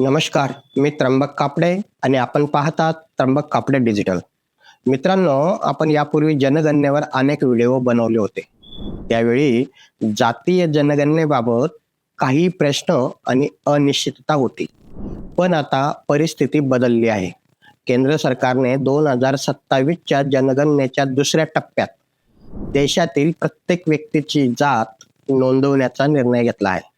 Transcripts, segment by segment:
नमस्कार, मी त्र्यंबक कापडे आणि आपण पाहतात त्र्यंबक कापडे डिजिटल. मित्रांनो, आपण यापूर्वी जनगणनेवर अनेक व्हिडिओ बनवले होते. त्यावेळी जातीय जनगणनेबाबत काही प्रश्न आणि अनिश्चितता होती. पण आता परिस्थिती बदलली आहे. केंद्र सरकारने 2027च्या जनगणनेच्या दुसऱ्या टप्प्यात देशातील प्रत्येक व्यक्तीची जात नोंदवण्याचा निर्णय घेतला आहे.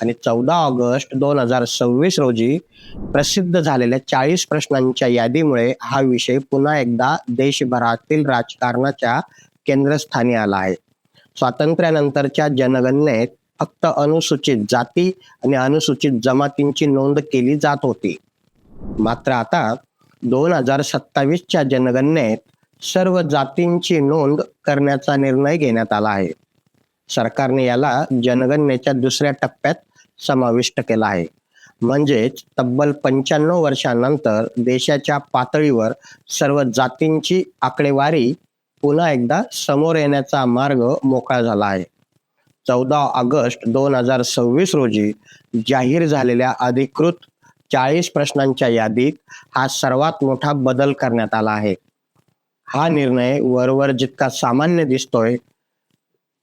आणि 14 ऑगस्ट 2026 रोजी प्रसिद्ध झालेल्या 40 प्रश्नांच्या यादीमुळे हा विषय पुन्हा एकदा देशभरातील राजकारणाच्या केंद्रस्थानी आला आहे. स्वातंत्र्यानंतरच्या जनगणनेत फक्त अनुसूचित जाती आणि अनुसूचित जमातींची नोंद केली जात होती. मात्र आता 2027च्या जनगणनेत सर्व जातींची नोंद करण्याचा निर्णय घेण्यात आला आहे. सरकारने याला जनगणनेच्या दुसऱ्या टप्प्यात समाविष्ट केला आहे. म्हणजेच तब्बल 95 वर्षांनंतर देशाच्या पातळीवर सर्व जातींची आकडेवारी पुन्हा एकदा समोर येण्याचा मार्ग मोकळा झाला आहे. 14 ऑगस्ट 2026 रोजी जाहीर झालेल्या अधिकृत 40 प्रश्नांच्या यादीत हा सर्वात मोठा बदल करण्यात आला आहे. हा निर्णय वरवर जितका सामान्य दिसतोय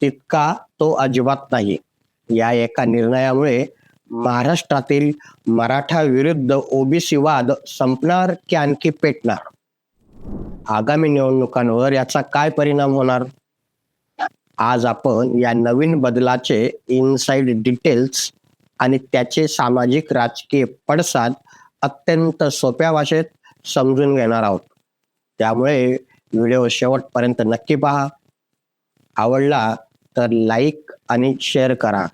तितका तो अजिबात नाही. या एका निर्णयामुळे महाराष्ट्रातील मराठा विरुद्ध ओबीसी वाद संपणार की आणखी पेटणार? आगामी निवडणुकांवर याचा काय परिणाम होणार? आज आपण या नवीन बदलाचे इनसाइड डिटेल्स आणि त्याचे सामाजिक राजकीय पडसाद अत्यंत सोप्या भाषेत समजून घेणार आहोत. त्यामुळे व्हिडिओ शेवटपर्यंत नक्की पहा. आवडला तर लाईक आणि शेअर करा.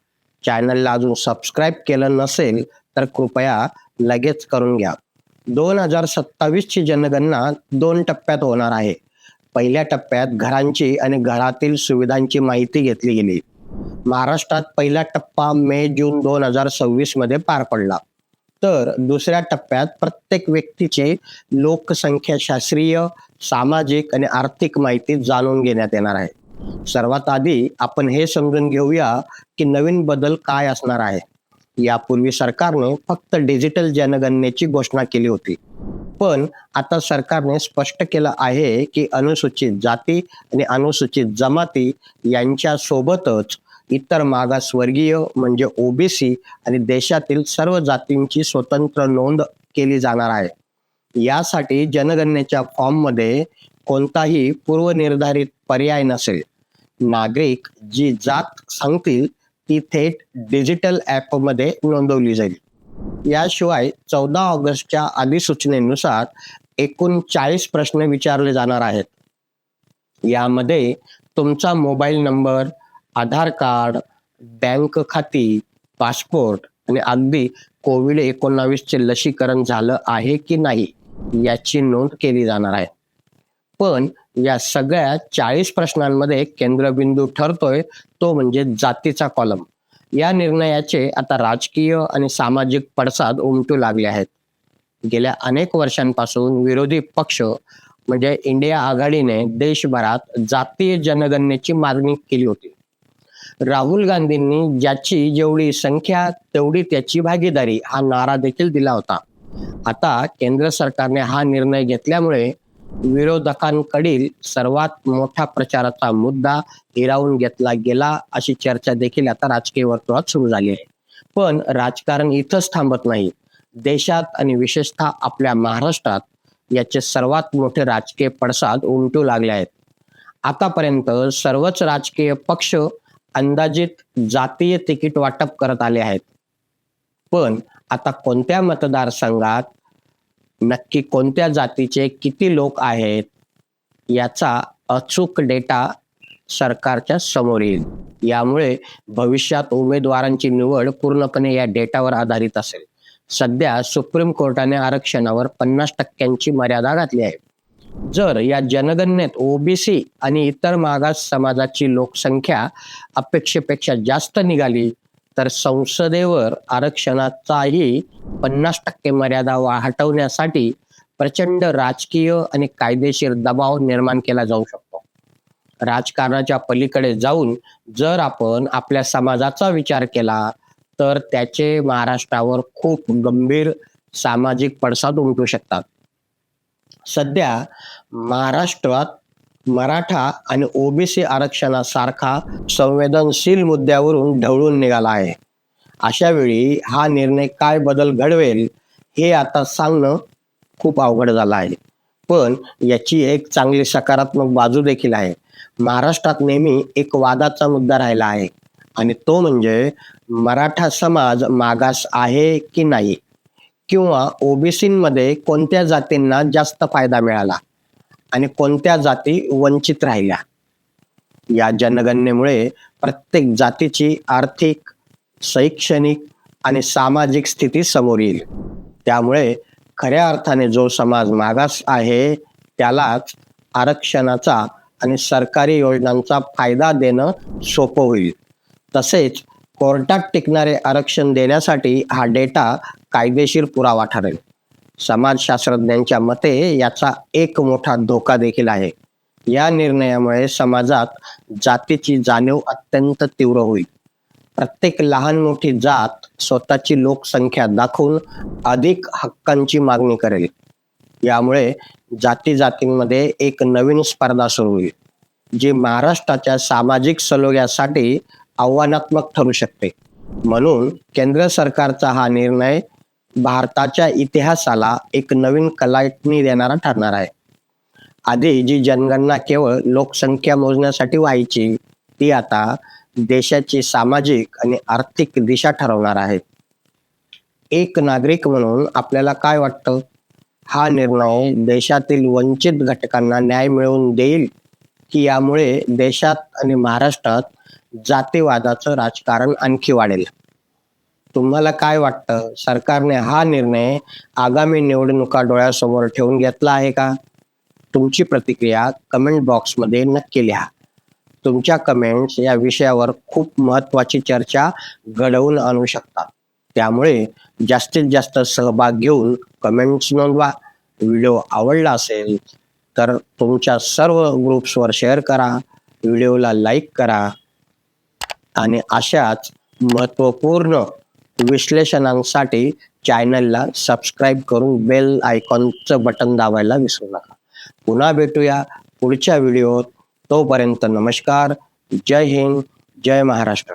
चॅनलला अजून सबस्क्राईब केलं नसेल तर कृपया लगेच करून घ्या. 2027ची जनगणना 2 टप्प्यात होणार आहे. पहिल्या टप्प्यात घरांची आणि घरातील सुविधांची माहिती घेतली गेली. महाराष्ट्रात पहिला टप्पा मे-जून 2026 मध्ये पार पडला. तर दुसऱ्या टप्प्यात प्रत्येक व्यक्तीचे लोकसंख्याशास्त्रीय, सामाजिक आणि आर्थिक माहिती जाणून घेण्यात येणार आहे. सर्वात आधी आपण हे समजून घेऊया की नवीन बदल काय असणार आहे. यापूर्वी सरकारने फक्त डिजिटल जनगणनेची घोषणा केली होती. पण आता सरकारने स्पष्ट केलं आहे की अनुसूचित जाती आणि अनुसूचित जमाती यांच्या सोबतच इतर मागासवर्गीय म्हणजे ओबीसी आणि देशातील सर्व जातींची स्वतंत्र नोंद केली जाणार आहे. यासाठी जनगणनेच्या फॉर्ममध्ये कोणताही पूर्वनिर्धारित पर्याय नसेल. नागरिक जी जात सांगतील ती थेट डिजिटल ॲपमध्ये नोंदवली जाईल. याशिवाय 14 ऑगस्टच्या अधिसूचनेनुसार एकूण 40 प्रश्न विचारले जाणार आहेत. यामध्ये तुमचा मोबाईल नंबर, आधार कार्ड, बँक खाती, पासपोर्ट आणि अगदी कोविड-19 चे लसीकरण झालं आहे की नाही याची नोंद केली जाणार आहे. पण या सगळ्या 40 प्रश्नांमध्ये केंद्रबिंदू ठरतोय तो म्हणजे जातीचा कॉलम. या निर्णयाचे आता राजकीय आणि सामाजिक पडसाद उमटू लागले आहेत. गेल्या अनेक वर्षांपासून विरोधी पक्ष म्हणजे इंडिया आघाडीने देशभरात जातीय जनगणनेची मागणी केली होती. राहुल गांधींनी ज्याची जेवढी संख्या तेवढी त्याची भागीदारी हा नारा देखील दिला होता. आता केंद्र सरकारने हा निर्णय घेतल्यामुळे विरोधकांकडील सर्वात मोठा प्रचाराचा मुद्दा हिरावून घेतला गेला अशी चर्चा देखील आता राजकीय वर्तुळात सुरू झाली आहे. पण राजकारण इथंच थांबत नाही. देशात आणि विशेषतः आपल्या महाराष्ट्रात याचे सर्वात मोठे राजकीय पडसाद उमटू लागले आहेत. आतापर्यंत सर्वच राजकीय पक्ष अंदाजित जातीय तिकीट वाटप करत आले आहेत. पण आता कोणत्या मतदारसंघात नक्की कोणत्या जातीचे किती लोक आहेत याचा अचूक डेटा सरकारच्या समोर येईल. यामुळे भविष्यात उमेदवारांची निवड पूर्णपणे या डेटावर आधारित असेल. सध्या सुप्रीम कोर्टाने आरक्षणावर 50% मर्यादा घातली आहे. जर या जनगणनेत ओबीसी आणि इतर मागास समाजाची लोकसंख्या अपेक्षेपेक्षा जास्त निघाली तर संसदेवर आरक्षणाचाही 50% मर्यादा हटवण्यासाठी प्रचंड राजकीय आणि कायदेशीर दबाव निर्माण केला जाऊ शकतो. राजकारणाच्या पलीकडे जाऊन जर आपण आपल्या समाजाचा विचार केला तर त्याचे महाराष्ट्रावर खूप गंभीर सामाजिक पडसाद उमटू शकतात. सध्या महाराष्ट्रात मराठा आणि ओबीसी आरक्षणासारखा संवेदनशील मुद्द्यावरून ढवळून निघाला आहे. अशा वेळी हा निर्णय काय बदल घडवेल हे आता सांगणं खूप अवघड झालं आहे. पण याची एक चांगली सकारात्मक बाजू देखील आहे. महाराष्ट्रात नेहमी एक वादाचा मुद्दा राहिला आहे आणि तो म्हणजे मराठा समाज मागास आहे की नाही, किंवा ओबीसीमध्ये कोणत्या जातींना जास्त फायदा मिळाला आणि कोणत्या जाती वंचित राहिल्या. या जनगणनेमुळे प्रत्येक जातीची आर्थिक, शैक्षणिक आणि सामाजिक स्थिती समोर येईल. त्यामुळे खऱ्या अर्थाने जो समाज मागास आहे त्यालाच आरक्षणाचा आणि सरकारी योजनांचा फायदा देणं सोपं होईल. तसेच कोर्टात टिकणारे आरक्षण देण्यासाठी हा डेटा कायदेशीर पुरावा ठरेल. समाजशास्त्रज्ञांच्या मते याचा एक मोठा धोका देखील आहे. या निर्णयामुळे समाजात जातीची जाणीव अत्यंत तीव्र होईल. प्रत्येक लहान मोठी जात स्वतःची लोकसंख्या दाखवून अधिक हक्कांची मागणी करेल. यामुळे जातींमध्ये एक नवीन स्पर्धा सुरू होईल, जी महाराष्ट्राच्या सामाजिक सलोख्यासाठी आव्हानात्मक ठरू शकते. म्हणून केंद्र सरकारचा हा निर्णय भारताच्या इतिहासाला एक नवीन कलाटणी देणारा ठरणार आहे. आधी जी जनगणना केवळ लोकसंख्या मोजण्यासाठी व्हायची, ती आता देशाची सामाजिक आणि आर्थिक दिशा ठरवणार आहे. एक नागरिक म्हणून आपल्याला काय वाटतं? हा निर्णय देशातील वंचित घटकांना न्याय मिळवून देईल, की यामुळे देशात आणि महाराष्ट्रात जातीवादाचं राजकारण आणखी वाढेल? तुम्हाला काय वाटतं? सरकारने हा निर्णय आगामी निवडणुका डोळ्यासमोर ठेवून घेतला आहे का? तुमची प्रतिक्रिया कमेंट बॉक्समध्ये नक्की लिहा. तुमच्या कमेंट्स या विषयावर खूप महत्त्वाची चर्चा घडवून आणू शकतात. त्यामुळे जास्तीत जास्त सहभाग घेऊन कमेंट्स नोंदवा. व्हिडिओ आवडला असेल तर तुमच्या सर्व ग्रुप्सवर शेअर करा, व्हिडिओला लाईक करा आणि अशाच महत्त्वपूर्ण विश्लेषणांसाठी चॅनलला सबस्क्राईब करून बेल आयकॉनचं बटन दाबायला विसरू नका. पुन्हा भेटूया पुढच्या व्हिडिओत. तोपर्यंत नमस्कार. जय हिंद, जय महाराष्ट्र.